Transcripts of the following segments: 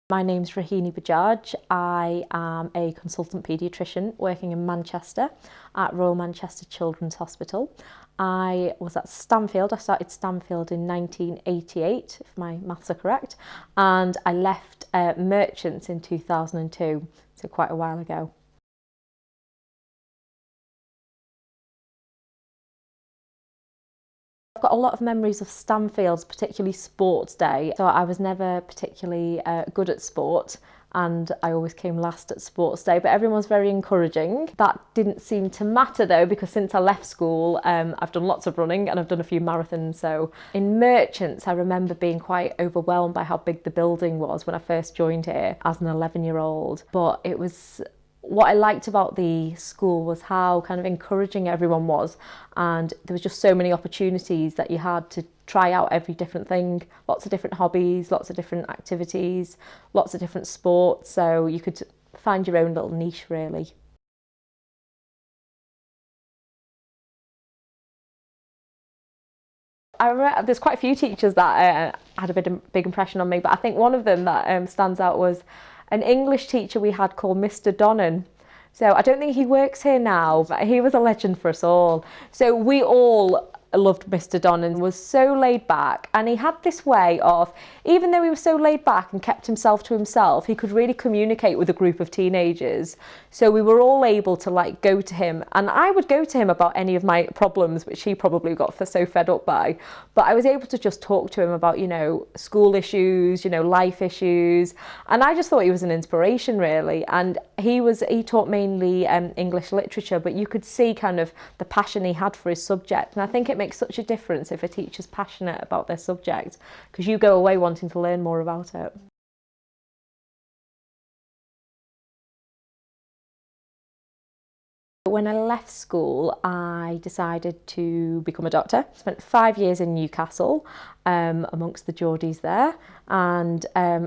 My name's Rohini Bajaj. I am a consultant paediatrician working in Manchester at Royal Manchester Children's Hospital. I was at Stanfield. I started Stanfield in 1988, if my maths are correct, and I left Merchants in 2002, so quite a while ago. I've got a lot of memories of Stanfield, particularly sports day. So I was never particularly good at sport and I always came last at sports day, but everyone was very encouraging. That didn't seem to matter though, because since I left school, I've done lots of running and I've done a few marathons. So in Merchants, I remember being quite overwhelmed by how big the building was when I first joined here as an 11-year-old. But it was, what I liked about the school was how kind of encouraging everyone was, and there was just so many opportunities that you had to try out every different thing, lots of different hobbies, lots of different activities, lots of different sports, so you could find your own little niche really. There's quite a few teachers that had a big impression on me, but I think one of them that stands out was an English teacher we had called Mr. Donnan. So I don't think he works here now, but he was a legend for us all. So we all loved Mr. Donnan. Was so laid back, and he had this way of, even though he was so laid back and kept himself to himself, he could really communicate with a group of teenagers. So we were all able to like go to him, and I would go to him about any of my problems, which he probably got so fed up by, but I was able to just talk to him about, you know, school issues, you know, life issues, and I just thought he was an inspiration really. And he taught mainly English literature, but you could see kind of the passion he had for his subject, and I think it makes such a difference if a teacher's passionate about their subject, because you go away wanting to learn more about it. When I left school, I decided to become a doctor. Spent 5 years in Newcastle amongst the Geordies there, and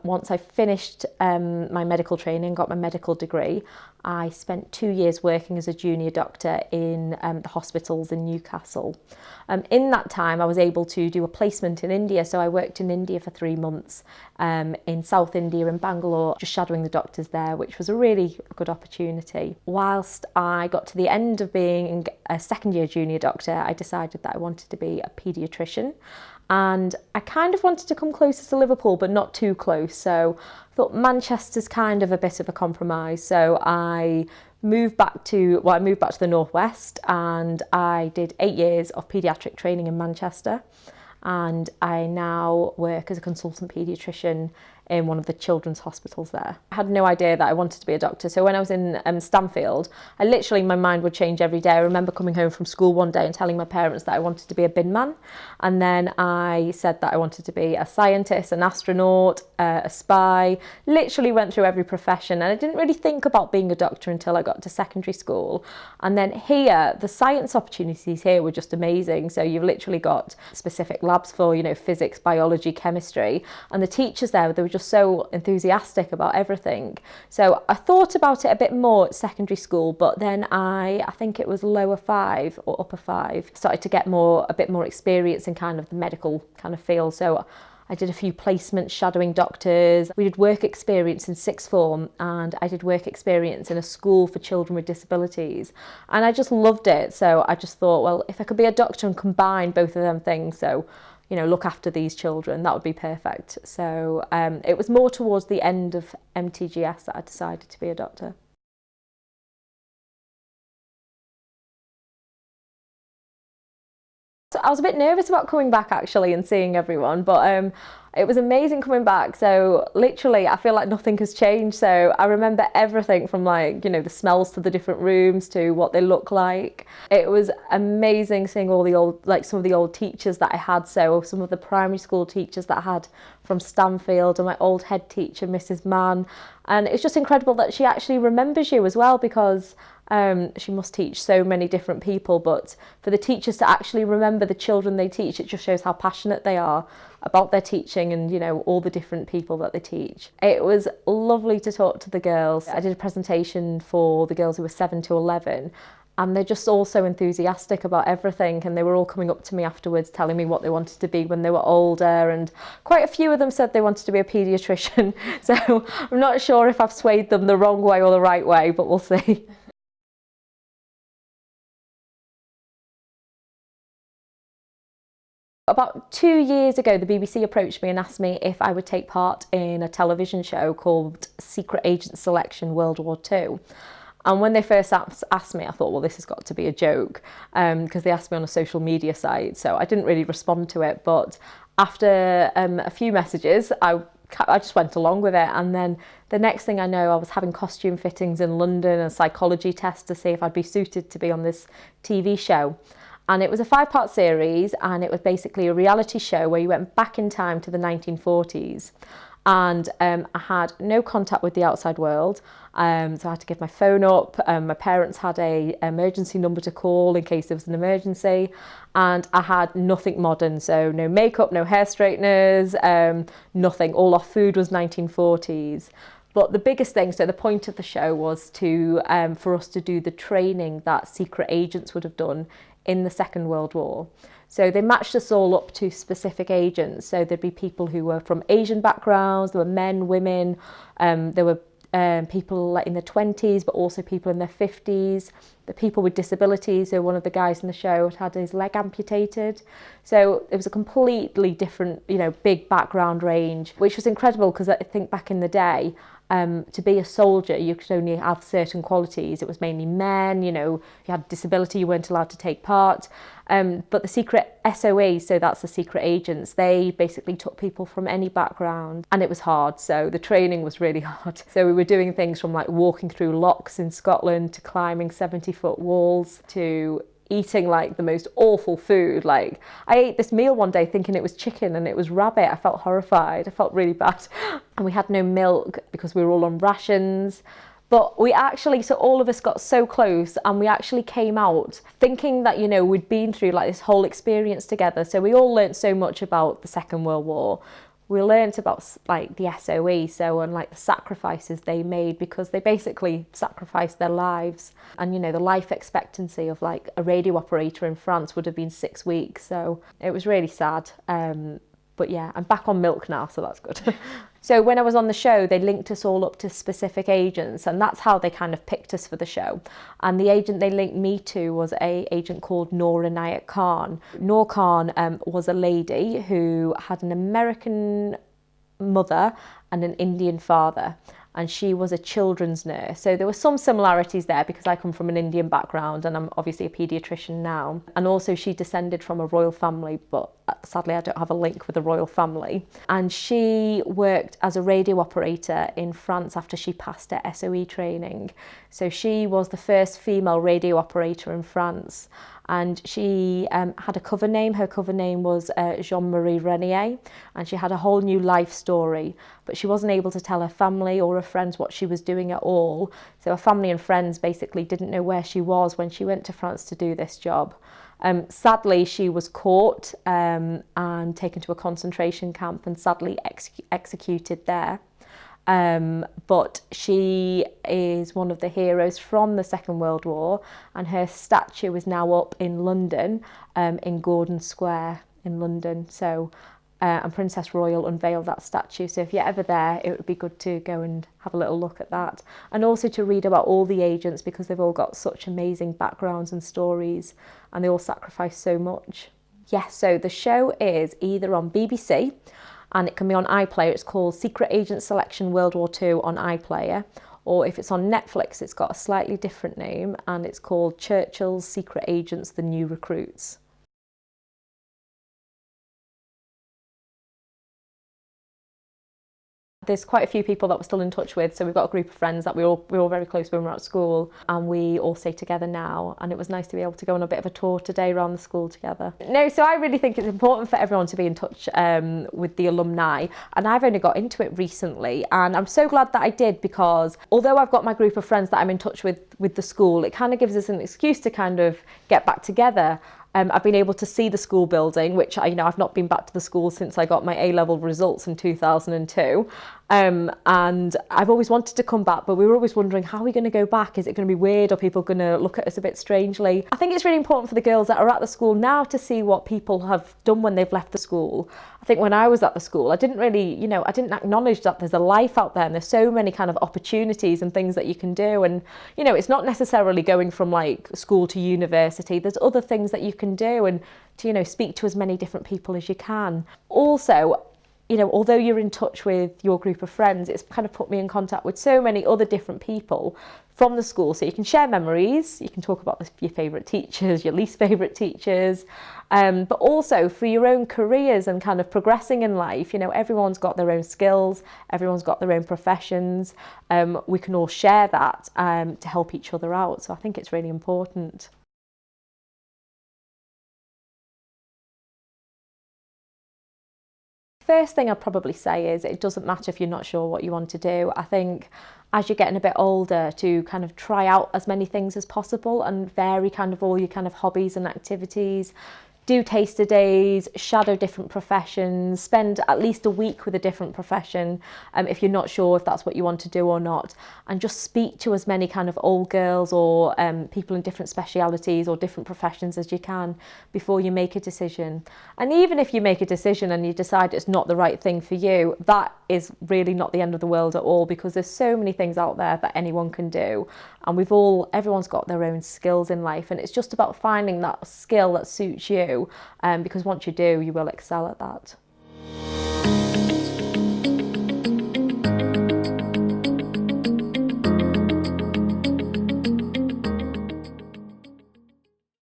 once I finished my medical training, got my medical degree, I spent 2 years working as a junior doctor in the hospitals in Newcastle. In that time I was able to do a placement in India, so I worked in India for 3 months in South India, in Bangalore, just shadowing the doctors there, which was a really good opportunity. Whilst I got to the end of being a second year junior doctor, I decided that I wanted to be a paediatrician, and I kind of wanted to come closer to Liverpool but not too close, so I thought Manchester's kind of a bit of a compromise. So I moved back to the northwest, and I did 8 years of paediatric training in Manchester, and I now work as a consultant paediatrician in one of the children's hospitals there. I had no idea that I wanted to be a doctor, so when I was in Stanfield, my mind would change every day. I remember coming home from school one day and telling my parents that I wanted to be a bin man, and then I said that I wanted to be a scientist, an astronaut, a spy, literally went through every profession, and I didn't really think about being a doctor until I got to secondary school. And then here, the science opportunities here were just amazing. So you've literally got specific labs for, you know, physics, biology, chemistry, and the teachers there, they were just so enthusiastic about everything. So I thought about it a bit more at secondary school, but then I think it was lower 5 or upper 5, started to get a bit more experience in kind of the medical kind of field. So I did a few placements shadowing doctors. We did work experience in sixth form, and I did work experience in a school for children with disabilities, and I just loved it. So I just thought, well, if I could be a doctor and combine both of them things, so, you know, look after these children, that would be perfect. So it was more towards the end of MTGS that I decided to be a doctor. So I was a bit nervous about coming back actually and seeing everyone, but it was amazing coming back. So literally I feel like nothing has changed. So I remember everything from, like, you know, the smells to the different rooms to what they look like. It was amazing seeing all the old, like some of the old teachers that I had. So some of the primary school teachers that I had from Stanfield, and my old head teacher, Mrs. Mann. And it's just incredible that she actually remembers you as well, because she must teach so many different people, but for the teachers to actually remember the children they teach, it just shows how passionate they are about their teaching and, you know, all the different people that they teach. It was lovely to talk to the girls. I did a presentation for the girls who were 7 to 11, And they're just all so enthusiastic about everything, and they were all coming up to me afterwards telling me what they wanted to be when they were older, and quite a few of them said they wanted to be a paediatrician. So I'm not sure if I've swayed them the wrong way or the right way, but we'll see. About 2 years ago, the BBC approached me and asked me if I would take part in a television show called Secret Agent Selection World War II. And when they first asked me, I thought, well, this has got to be a joke, because they asked me on a social media site. So I didn't really respond to it. But after a few messages, I just went along with it. And then the next thing I know, I was having costume fittings in London and a psychology test to see if I'd be suited to be on this TV show. And it was a 5-part series, and it was basically a reality show where you went back in time to the 1940s. And I had no contact with the outside world, so I had to give my phone up. My parents had an emergency number to call in case there was an emergency, and I had nothing modern, so no makeup, no hair straighteners, nothing. All our food was 1940s. But the biggest thing, so the point of the show was to for us to do the training that secret agents would have done in the Second World War. So they matched us all up to specific agents. So there'd be people who were from Asian backgrounds, there were men, women, there were people in their 20s, but also people in their 50s, the people with disabilities. So one of the guys in the show had his leg amputated. So it was a completely different, big background range, which was incredible, because I think back in the day, to be a soldier, you could only have certain qualities. It was mainly men, if you had disability, you weren't allowed to take part. But the secret SOE, so that's the secret agents, they basically took people from any background, and it was hard. So the training was really hard. So we were doing things from like walking through locks in Scotland to climbing 70-foot walls to eating like the most awful food. Like, I ate this meal one day thinking it was chicken and it was rabbit. I felt horrified. I felt really bad. And we had no milk because we were all on rations. But we actually, so all of us got so close, and we actually came out thinking that, we'd been through like this whole experience together. So we all learnt so much about the Second World War. We learnt about like the SOE, and like the sacrifices they made, because they basically sacrificed their lives. And the life expectancy of like a radio operator in France would have been 6 weeks. So it was really sad. But yeah, I'm back on milk now, so that's good. So when I was on the show, they linked us all up to specific agents, and that's how they kind of picked us for the show. And the agent they linked me to was an agent called Nora Inayat-Khan. Nora Khan was a lady who had an American mother and an Indian father, and she was a children's nurse. So there were some similarities there, because I come from an Indian background and I'm obviously a paediatrician now. And also she descended from a royal family, but sadly I don't have a link with the royal family. And she worked as a radio operator in France after she passed her SOE training. So she was the first female radio operator in France. And she had a cover name. Her cover name was Jeanne-Marie Renier, and she had a whole new life story, but she wasn't able to tell her family or her friends what she was doing at all. So her family and friends basically didn't know where she was when she went to France to do this job. Sadly, she was caught and taken to a concentration camp, and sadly executed there. But she is one of the heroes from the Second World War, and her statue is now up in London, in Gordon Square in London. So and Princess Royal unveiled that statue, so if you're ever there, it would be good to go and have a little look at that, and also to read about all the agents, because they've all got such amazing backgrounds and stories, and they all sacrifice so much. Yes, so the show is either on BBC, and it can be on iPlayer. It's called Secret Agent Selection World War II on iPlayer. Or if it's on Netflix, it's got a slightly different name, and it's called Churchill's Secret Agents, The New Recruits. There's quite a few people that we're still in touch with, so we've got a group of friends that we were all very close when we were at school, and we all stay together now, and it was nice to be able to go on a bit of a tour today around the school together. No, so I really think it's important for everyone to be in touch with the alumni, and I've only got into it recently, and I'm so glad that I did, because although I've got my group of friends that I'm in touch with the school, it kind of gives us an excuse to kind of get back together. I've been able to see the school building, which I've not been back to the school since I got my A-level results in 2002. And I've always wanted to come back, but we were always wondering, how are we going to go back? Is it going to be weird? Are people going to look at us a bit strangely? I think it's really important for the girls that are at the school now to see what people have done when they've left the school. I think when I was at the school, I didn't really, I didn't acknowledge that there's a life out there and there's so many kind of opportunities and things that you can do. And, it's not necessarily going from like school to university. There's other things that you can do, and to, speak to as many different people as you can. Also, although you're in touch with your group of friends, it's kind of put me in contact with so many other different people from the school. So you can share memories, you can talk about your favourite teachers, your least favourite teachers, but also for your own careers and kind of progressing in life. Everyone's got their own skills, everyone's got their own professions. We can all share that to help each other out. So I think it's really important. First thing I'd probably say is it doesn't matter if you're not sure what you want to do. I think as you're getting a bit older, to kind of try out as many things as possible and vary kind of all your kind of hobbies and activities. Do taster days, shadow different professions, spend at least a week with a different profession if you're not sure if that's what you want to do or not, and just speak to as many kind of old girls or people in different specialities or different professions as you can before you make a decision. And even if you make a decision and you decide it's not the right thing for you, that is really not the end of the world at all, because there's so many things out there that anyone can do, and everyone's got their own skills in life, and it's just about finding that skill that suits you, because once you do, you will excel at that.